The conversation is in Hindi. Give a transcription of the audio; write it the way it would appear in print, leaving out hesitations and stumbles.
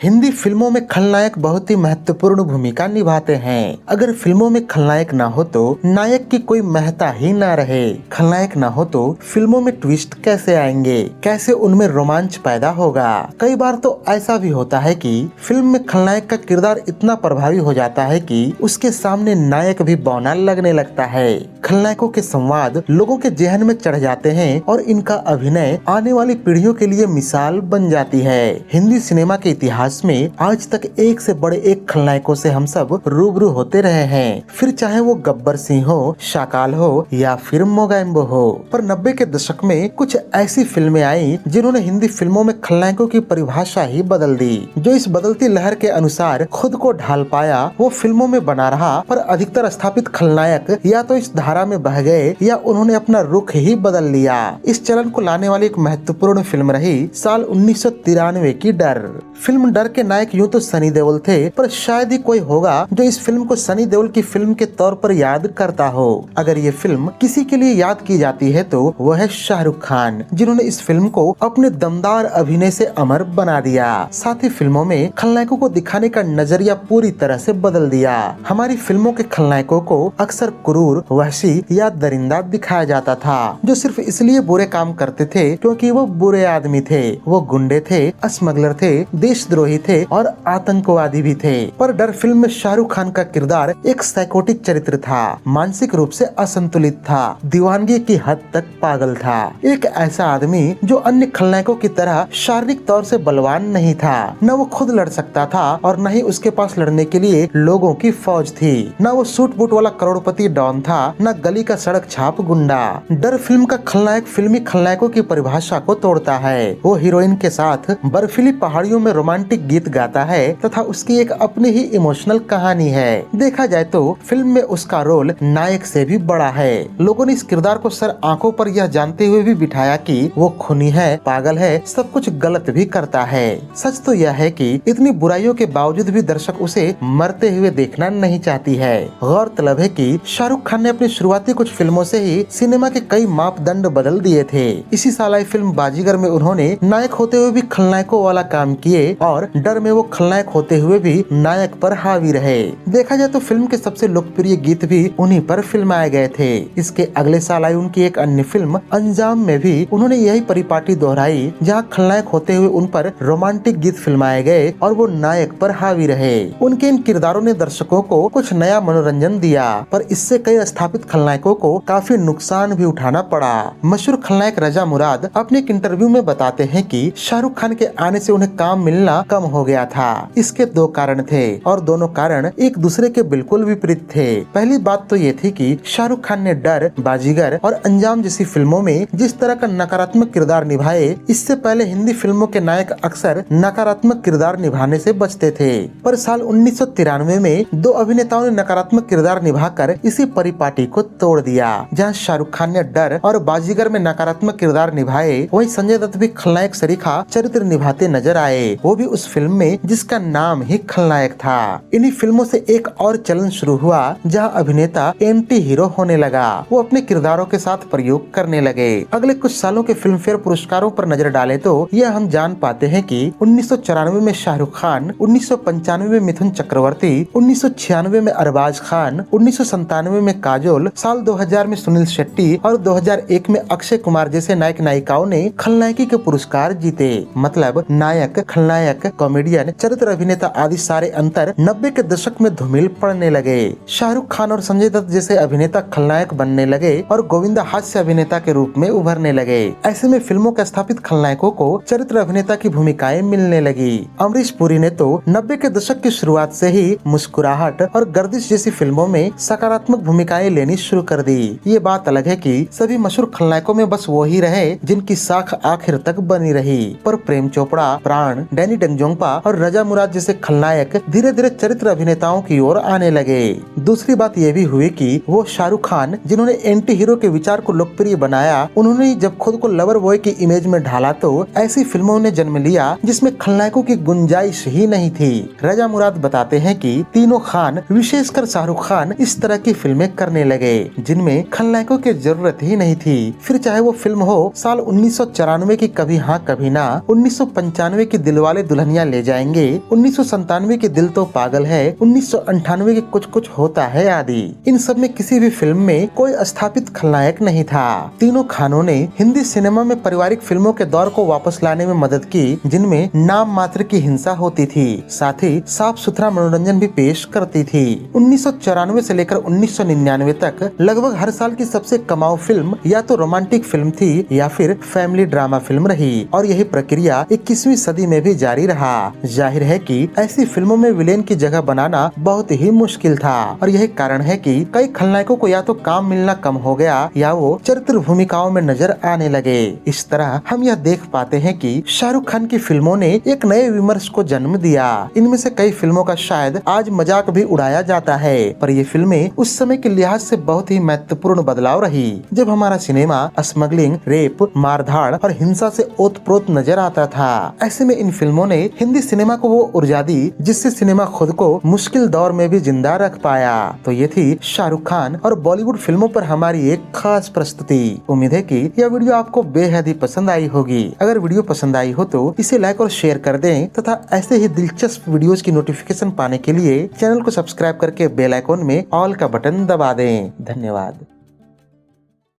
हिंदी फिल्मों में खलनायक बहुत ही महत्वपूर्ण भूमिका निभाते हैं। अगर फिल्मों में खलनायक ना हो तो नायक की कोई महत्ता ही ना रहे। खलनायक ना हो तो फिल्मों में ट्विस्ट कैसे आएंगे, कैसे उनमें रोमांच पैदा होगा। कई बार तो ऐसा भी होता है कि फिल्म में खलनायक का किरदार इतना प्रभावी हो जाता है कि उसके सामने नायक भी बौना लगने लगता है। खलनायकों के संवाद लोगों के जेहन में चढ़ जाते हैं और इनका अभिनय आने वाली पीढ़ियों के लिए मिसाल बन जाती है। हिंदी सिनेमा के इतिहास में आज तक एक से बड़े एक खलनायकों से हम सब रूबरू होते रहे हैं, फिर चाहे वो गब्बर सिंह हो, शाकाल हो या फिर मोगैम्बो हो। पर 90 के दशक में कुछ ऐसी फिल्में आई जिन्होंने हिंदी फिल्मों में खलनायकों की परिभाषा ही बदल दी। जो इस बदलती लहर के अनुसार खुद को ढाल पाया वो फिल्मों में बना रहा, पर अधिकतर स्थापित खलनायक या तो इस धारा में बह गए या उन्होंने अपना रुख ही बदल लिया। इस चलन को लाने वाली एक महत्वपूर्ण फिल्म रही साल 1993 की डर। फिल्म डर के नायक यूं तो सनी देओल थे, पर शायद ही कोई होगा जो इस फिल्म को सनी देओल की फिल्म के तौर पर याद करता हो। अगर ये फिल्म किसी के लिए याद की जाती है तो वह है शाहरुख खान, जिन्होंने इस फिल्म को अपने दमदार अभिनय से अमर बना दिया। साथ ही फिल्मों में खलनायकों को दिखाने का नजरिया पूरी तरह से बदल दिया। हमारी फिल्मों के खलनायकों को अक्सर क्रूर, वहशी या दरिंदा दिखाया जाता था, जो सिर्फ इसलिए बुरे काम करते थे क्योंकि वो बुरे आदमी थे। वो गुंडे थे, स्मगलर थे, देशद्रोही थे और आतंकवादी भी थे। पर डर फिल्म में शाहरुख खान का किरदार एक साइकोटिक चरित्र था, मानसिक रूप से असंतुलित था, दीवानगी की हद तक पागल था। एक ऐसा आदमी जो अन्य खलनायकों की तरह शारीरिक तौर से बलवान नहीं था। न वो खुद लड़ सकता था और न ही उसके पास लड़ने के लिए लोगों की फौज थी। न वो सूट बूट वाला करोड़पति डॉन था, न गली का सड़क छाप गुंडा। डर फिल्म का खलनायक फिल्मी खलनायकों की परिभाषा को तोड़ता है। वो हीरोइन के साथ बर्फीली पहाड़ियों में रोमांटिक गीत गाता है तथा उसकी एक अपनी ही इमोशनल कहानी है। देखा जाए तो फिल्म में उसका रोल नायक से भी बड़ा है। लोगों ने इस किरदार को सर आंखों पर यह जानते हुए भी बिठाया कि वो खूनी है, पागल है, सब कुछ गलत भी करता है। सच तो यह है कि इतनी बुराइयों के बावजूद भी दर्शक उसे मरते हुए देखना नहीं चाहती है। गौरतलब है कि शाहरुख खान ने अपनी शुरुआती कुछ फिल्मों से ही सिनेमा के कई मापदंड बदल दिए थे। इसी साल आई फिल्म बाजीगर में उन्होंने नायक होते हुए भी खलनायकों वाला काम किए और डर में वो खलनायक होते हुए भी नायक पर हावी रहे। देखा जाए तो फिल्म के सबसे लोकप्रिय गीत भी उन्हीं पर फिल्माए गए थे। इसके अगले साल आई उनकी एक अन्य फिल्म अंजाम में भी उन्होंने यही परिपाटी दोहराई, जहां खलनायक होते हुए उन पर रोमांटिक गीत फिल्माए गए और वो नायक पर हावी रहे। उनके इन किरदारों ने दर्शकों को कुछ नया मनोरंजन दिया, पर इससे कई स्थापित खलनायकों को काफी नुकसान भी उठाना पड़ा। मशहूर खलनायक रजा मुराद अपने एक इंटरव्यू में बताते हैं कि शाहरुख खान के आने से उन्हें काम मिलना कम हो गया था। इसके दो कारण थे और दोनों कारण एक दूसरे के बिल्कुल विपरीत थे। पहली बात तो ये थी कि शाहरुख खान ने डर, बाजीगर और अंजाम जैसी फिल्मों में जिस तरह का नकारात्मक किरदार निभाए, इससे पहले हिंदी फिल्मों के नायक अक्सर नकारात्मक किरदार निभाने से बचते थे। पर साल 1993 में दो अभिनेताओं ने नकारात्मक किरदार निभाकर इसी परिपाटी को तोड़ दिया। जहां शाहरुख खान ने डर और बाजीगर में नकारात्मक किरदार निभाए, वहीं संजय दत्त भी खलनायक सरीखा चरित्र निभाते नजर आए, वो भी उस फिल्म में जिसका नाम ही खलनायक था। इन्हीं फिल्मों से एक और चलन शुरू हुआ जहां अभिनेता एंटी हीरो होने लगा। वो अपने किरदारों के साथ प्रयोग करने लगे। अगले कुछ सालों के फिल्म फेयर पुरस्कारों पर नजर डालें तो यह हम जान पाते हैं कि 1994 में शाहरुख खान, 1995 में मिथुन चक्रवर्ती, 1996 में अरबाज खान, 1997 में काजोल, साल 2000 में सुनील शेट्टी और 2001 में अक्षय कुमार जैसे नायक नायिकाओं ने खलनायकी के पुरस्कार जीते। मतलब नायक, खलनायक, कॉमेडियन, चरित्र अभिनेता आदि सारे अंतर 90 के दशक में धूमिल पड़ने लगे। शाहरुख खान और संजय दत्त जैसे अभिनेता खलनायक बनने लगे और गोविंदा हास्य अभिनेता के रूप में उभरने लगे। ऐसे में फिल्मों के स्थापित खलनायकों को चरित्र अभिनेता की भूमिकाएं मिलने लगी। अमरीश पुरी ने तो 90 के दशक की शुरुआत से ही मुस्कुराहट और गर्दिश जैसी फिल्मों में सकारात्मक भूमिकाएं लेनी शुरू कर दी। ये बात अलग है कि सभी मशहूर खलनायकों में बस वो ही रहे जिनकी साख आखिर तक बनी रही। पर प्रेम चोपड़ा, प्राण, डैनी डेंगजोंगपा और रजा मुराद जैसे खलनायक धीरे धीरे चरित्र अभिनेताओं की ओर आने लगे। दूसरी बात यह भी हुई कि वो शाहरुख खान, जिन्होंने एंटी हीरो के विचार को लोकप्रिय बनाया, उन्होंने जब खुद को लवर बॉय की इमेज में ढाला तो ऐसी फिल्मों ने जन्म लिया जिसमें खलनायकों की गुंजाइश ही नहीं थी। रजा मुराद बताते हैं कि तीनों खान, विशेषकर शाहरुख खान, इस तरह की फिल्में करने लगे जिनमें खलनायकों की जरूरत ही नहीं थी। फिर चाहे वो फिल्म हो साल 1994 की कभी हाँ कभी ना, 1995 की दिलवाले दुल्हनिया दुनिया ले जाएंगे, 1997 के दिल तो पागल है, 1998 के कुछ कुछ होता है आदि। इन सब में किसी भी फिल्म में कोई स्थापित खलनायक नहीं था। तीनों खानों ने हिंदी सिनेमा में पारिवारिक फिल्मों के दौर को वापस लाने में मदद की, जिनमें नाम मात्र की हिंसा होती थी, साथ ही साफ सुथरा मनोरंजन भी पेश करती थी। 1994 से लेकर 1999 तक लगभग हर साल की सबसे कमाऊ फिल्म या तो रोमांटिक फिल्म थी या फिर फैमिली ड्रामा फिल्म रही, और यही प्रक्रिया 21वीं सदी में भी जारी रहा। जाहिर है कि ऐसी फिल्मों में विलेन की जगह बनाना बहुत ही मुश्किल था, और यही कारण है कि कई खलनायकों को या तो काम मिलना कम हो गया या वो चरित्र भूमिकाओं में नजर आने लगे। इस तरह हम यह देख पाते हैं कि शाहरुख खान की फिल्मों ने एक नए विमर्श को जन्म दिया। इनमें से कई फिल्मों का शायद आज मजाक भी उड़ाया जाता है, पर ये फिल्में उस समय के लिहाज से बहुत ही महत्वपूर्ण बदलाव रही, जब हमारा सिनेमा स्मगलिंग, रेप, मारधाड़ और हिंसा से ओतप्रोत नजर आता था। ऐसे में इन फिल्मों ने हिंदी सिनेमा को वो ऊर्जा दी जिससे सिनेमा खुद को मुश्किल दौर में भी जिंदा रख पाया। तो ये थी शाहरुख खान और बॉलीवुड फिल्मों पर हमारी एक खास प्रस्तुति। उम्मीद है कि यह वीडियो आपको बेहद ही पसंद आई होगी। अगर वीडियो पसंद आई हो तो इसे लाइक और शेयर कर दें तथा ऐसे ही दिलचस्प वीडियोस की नोटिफिकेशन पाने के लिए चैनल को सब्सक्राइब करके बेल आइकॉन में ऑल का बटन दबा दें। धन्यवाद।